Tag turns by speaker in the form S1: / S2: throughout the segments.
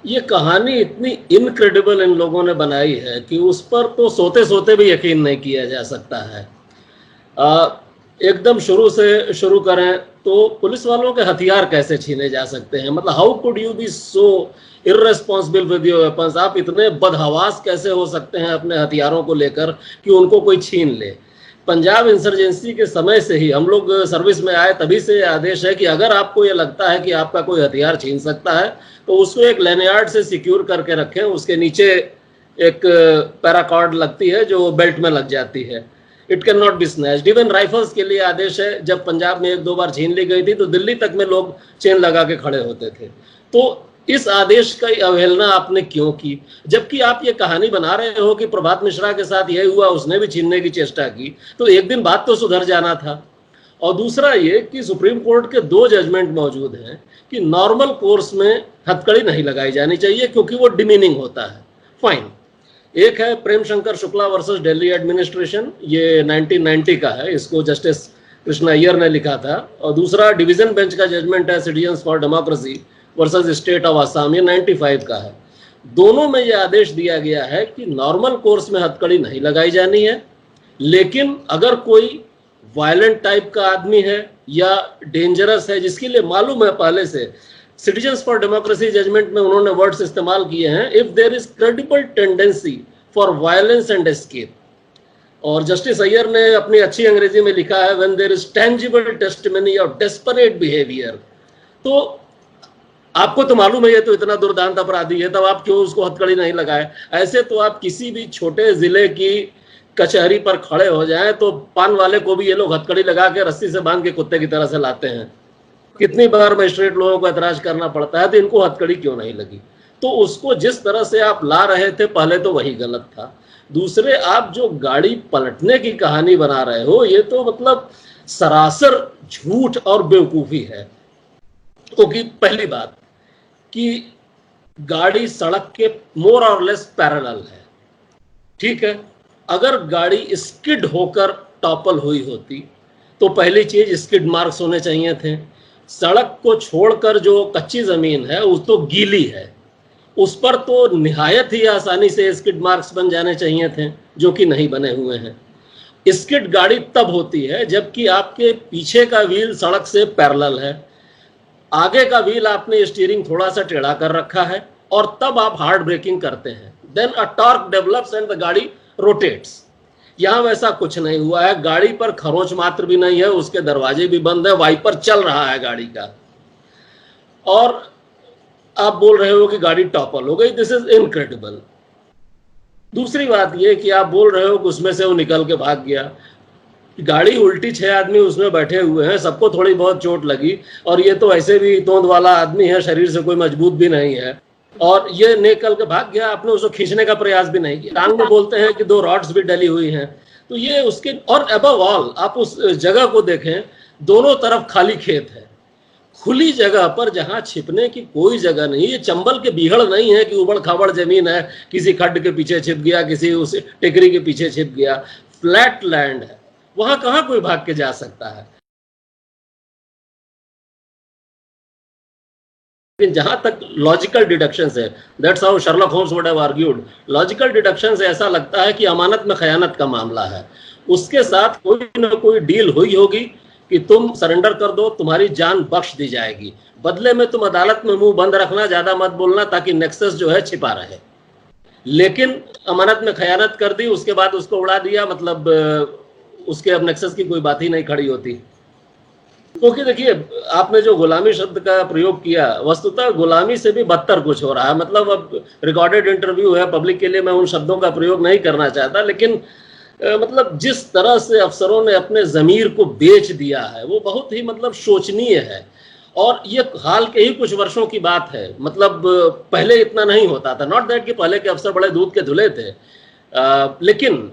S1: ये कहानी इतनी इनक्रेडिबल इन लोगों ने बनाई है कि उस पर तो सोते सोते भी यकीन नहीं किया जा सकता है। आ, एकदम शुरू से शुरू करें तो पुलिस वालों के हथियार कैसे छीने जा सकते हैं? मतलब how could you be so irresponsible with your weapons? आप इतने बदहवास कैसे हो सकते हैं अपने हथियारों को लेकर कि उनको कोई छीन ले? पंजाब इंसर्जेंसी के समय से ही हम लोग सर्विस में आए, तभी से आदेश है कि अगर आपको ये लगता है कि आपका कोई हथियार छीन सकता है तो उसको एक लैनियार्ड से सिक्योर करके रखें। उसके नीचे एक पैराकॉर्ड लगती है जो बेल्ट में लग जाती है। It can not be snatched. Even rifles के लिए आदेश है। जब पंजाब में एक दो बार छीन ली गई थी तो दिल्ली तक में लोग चेन लगा के खड़े होते थे। तो इस आदेश की अवहेलना आपने क्यों की? जबकि आप ये कहानी बना रहे हो कि प्रभात मिश्रा के साथ यह हुआ, उसने भी छीनने की चेष्टा की, तो एक दिन बात तो सुधर जाना था। और दूसरा ये कि सुप्रीम कोर्ट के दो जजमेंट मौजूद हैं कि नॉर्मल कोर्स में हथकड़ी नहीं लगाई जानी चाहिए क्योंकि वो डिमीनिंग होता है। फाइन। एक है प्रेम शंकर शुक्ला वर्सेस दिल्ली एडमिनिस्ट्रेशन, ये 1990 का है, इसको जस्टिस कृष्णा अय्यर ने लिखा था। और दूसरा डिवीजन बेंच का जजमेंट है citizens for democracy versus state of Assam, ये 95 का है। दोनों में यह आदेश दिया गया है कि नॉर्मल कोर्स में हथकड़ी नहीं लगाई जानी है, लेकिन अगर कोई वायलेंट टाइप का आदमी है या डेंजरस है, जिसके लिए मालूम है पहले से, सिटीजन्स फॉर डेमोक्रेसी जजमेंट में उन्होंने वर्ड्स इस्तेमाल किए हैं, if there is credible tendency for violence and escape. और जस्टिस अय्यर ने अपनी अच्छी अंग्रेजी में लिखा है, when there is tangible testimony of desperate behaviour. तो आपको तो मालूम है ये तो इतना दुर्दांत अपराधी है, तब आप क्यों उसको हथकड़ी नहीं लगाए? ऐसे तो आप किसी भी छोटे जिले की कचहरी पर खड़े हो जाएं तो पान वाले को भी ये लोग हथकड़ी लगा के रस्सी से बांध के कुत्ते की तरह से लाते हैं। कितनी बार मजिस्ट्रेट लोगों को ऐतराज करना पड़ता है, तो इनको हथकड़ी क्यों नहीं लगी? तो उसको जिस तरह से आप ला रहे थे पहले तो वही गलत था। दूसरे, आप जो गाड़ी पलटने की कहानी बना रहे हो, ये तो मतलब सरासर झूठ और बेवकूफी है। क्योंकि पहली बात कि गाड़ी सड़क के मोर और लेस पैरेलल है, ठीक है। अगर गाड़ी स्किड होकर टॉपल हुई होती तो पहली चीज स्किड मार्क्स होने चाहिए थे। सड़क को छोड़कर जो कच्ची जमीन है उस तो गीली है, उस पर तो निहायत ही आसानी से स्किड मार्क्स बन जाने चाहिए थे, जो कि नहीं बने हुए हैं। स्किड गाड़ी तब होती है जबकि आपके पीछे का व्हील सड़क से पैरेलल है, आगे का व्हील आपने स्टीयरिंग थोड़ा सा टेढ़ा कर रखा है, और तब आप हार्ड ब्रेकिंग करते हैं। Then a torque develops and the गाड़ी रोटेट्स। यहां वैसा कुछ नहीं हुआ है। गाड़ी पर खरोंच मात्र भी नहीं है, उसके दरवाजे भी बंद है, वाइपर चल रहा है गाड़ी का, और आप बोल रहे हो कि गाड़ी टॉपल हो गई। This is incredible. दूसरी बात यह कि आप बोल रहे हो कि उसमें से वो निकल के भाग गया। गाड़ी उल्टी, 6 आदमी उसमें बैठे हुए हैं, सबको थोड़ी बहुत चोट लगी, और ये तो ऐसे भी तोंद वाला आदमी है, शरीर से कोई मजबूत भी नहीं है, और ये निकल के भाग गया। आपने उसको खींचने का प्रयास भी नहीं किया। टांग में बोलते हैं कि 2 रॉड्स भी डली हुई हैं, तो ये उसके, और अबव ऑल आप उस जगह को देखें, दोनों तरफ खाली खेत है, खुली जगह पर जहां छिपने की कोई जगह नहीं। ये चंबल के बीहड़ नहीं है कि उबड़ खाबड़ जमीन है, किसी खड्ड के पीछे छिप गया, किसी उस टेकरी के पीछे छिप गया। फ्लैट लैंड है, वहां कहां कोई भाग के जा सकता है। लेकिन जहां तक लॉजिकल डिडक्शन है, that's how Sherlock Holmes would have argued, logical deduction से ऐसा लगता है कि अमानत में खयानत का मामला है। उसके साथ कोई ना कोई डील हुई होगी कि तुम सरेंडर कर दो, तुम्हारी जान बख्श दी जाएगी, बदले में तुम अदालत में मुंह बंद रखना, ज्यादा मत बोलना, ताकि नेक्सस जो है छिपा रहे। लेकिन अमानत में खयानत कर दी, उसके बाद उसको उड़ा दिया, मतलब उसके अब नेक्सस की कोई बात ही नहीं खड़ी होती। क्योंकि देखिए, आपने जो गुलामी शब्द का प्रयोग किया, वस्तुतः गुलामी से भी बदतर कुछ हो रहा है। मतलब अब रिकॉर्डेड इंटरव्यू है, पब्लिक के लिए मैं उन शब्दों का प्रयोग नहीं करना चाहता, लेकिन मतलब जिस तरह से अफसरों ने अपने जमीर को बेच दिया है वो बहुत ही मतलब शोचनीय है। और ये हाल के ही कुछ वर्षों की बात है, मतलब पहले इतना नहीं होता था। नॉट दैट कि पहले के अफसर बड़े दूध के धुले थे, लेकिन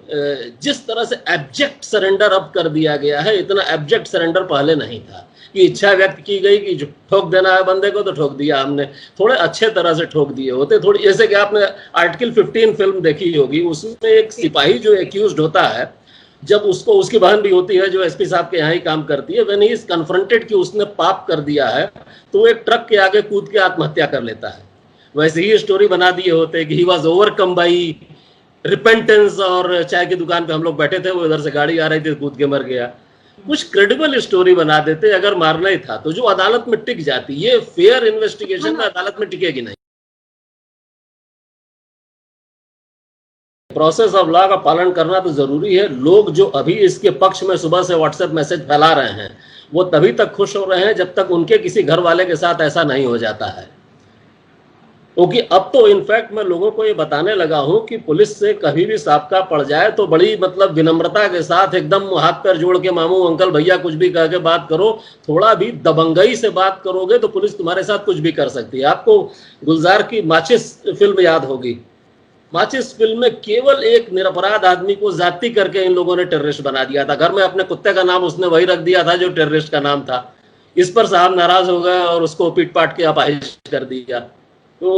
S1: जिस तरह से एब्जेक्ट सरेंडर अब कर दिया गया है, इतना एब्जेक्ट सरेंडर पहले नहीं था कि इच्छा व्यक्त की गई कि जो ठोक देना है बंदे को तो ठोक दिया हमने। थोड़े अच्छे तरह से ठोक दिए होते, थोड़ी, जैसे कि आपने आर्टिकल 15 फिल्म देखी होगी, उसमें एक सिपाही जो एक्यूज्ड होता है, जब उसको, उसकी बहन भी होती है जो एसपी साहब के यहाँ ही काम करती है, व्हेन ही इज कन्फ्रंटेड कि उसने पाप कर दिया है, तो वो एक ट्रक के आगे कूद के आत्महत्या कर लेता है। वैसे ही स्टोरी बना दिए होते कि he was overcome by repentance, और चाय की दुकान पे हम लोग बैठे थे, वो इधर से गाड़ी आ रही थी, कूद के मर गया। कुछ क्रेडिबल स्टोरी बना देते अगर मारना ही था तो, जो अदालत में टिक जाती। ये फेयर इन्वेस्टिगेशन में अदालत में टिकेगी नहीं। प्रोसेस ऑफ लॉ का पालन करना तो जरूरी है। लोग जो अभी इसके पक्ष में सुबह से व्हाट्सएप मैसेज फैला रहे हैं, वो तभी तक खुश हो रहे हैं जब तक उनके किसी घर वाले के साथ ऐसा नहीं हो जाता है। क्योंकि अब तो इनफैक्ट मैं लोगों को ये बताने लगा हूं कि पुलिस से कभी भी साबका पड़ जाए तो बड़ी मतलब विनम्रता के साथ एकदम हाथ पैर जोड़ के मामू अंकल भैया कुछ भी कह के बात करो। थोड़ा भी दबंगई से बात करोगे तो पुलिस तुम्हारे साथ कुछ भी कर सकती है। आपको गुलजार की माचिस फिल्म याद होगी। माचिस फिल्म में केवल एक निरपराध आदमी को जाति करके इन लोगों ने टेररिस्ट बना दिया था। घर में अपने कुत्ते का नाम उसने वही रख दिया था जो टेररिस्ट का नाम था। इस पर साहब नाराज हो गए और उसको पीट पाट के अपाहिज कर दिया। तो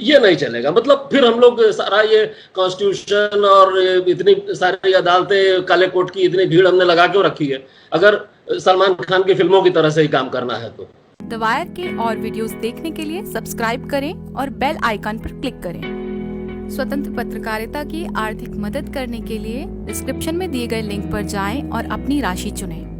S1: ये नहीं चलेगा। मतलब फिर हम लोग सारा ये कॉन्स्टिट्यूशन और इतनी सारी अदालतें, काले कोट की इतनी भीड़ हमने लगा क्यों रखी है, अगर सलमान खान की फिल्मों की तरह से ही काम करना है तो।
S2: द वायर के और वीडियोस देखने के लिए सब्सक्राइब करें और बेल आइकन पर क्लिक करें। स्वतंत्र पत्रकारिता की आर्थिक मदद करने के लिए डिस्क्रिप्शन में दिए गए लिंक पर जाएं और अपनी राशि चुनें।